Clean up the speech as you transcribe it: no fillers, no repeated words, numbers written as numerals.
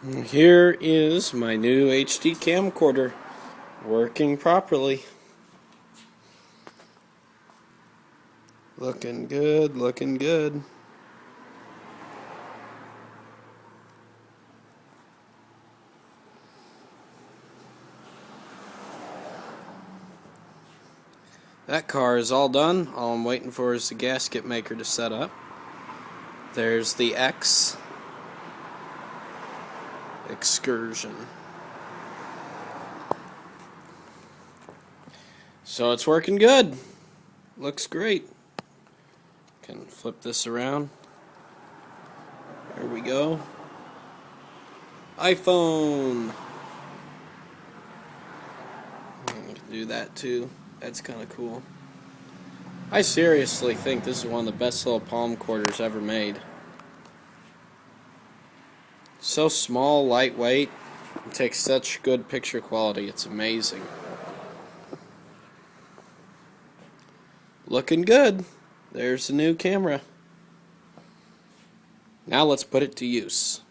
Here is my new HD camcorder working properly. Looking good, looking good. That car is all done. All I'm waiting for is the gasket maker to set up. There's the X Excursion. So it's working good. Looks great. Can flip this around. There we go. iPhone. I can do that too. That's kind of cool. I seriously think this is one of the best little palm quarters ever made. So small, lightweight, and takes such good picture quality. It's amazing. Looking good. There's the new camera. Now let's put it to use.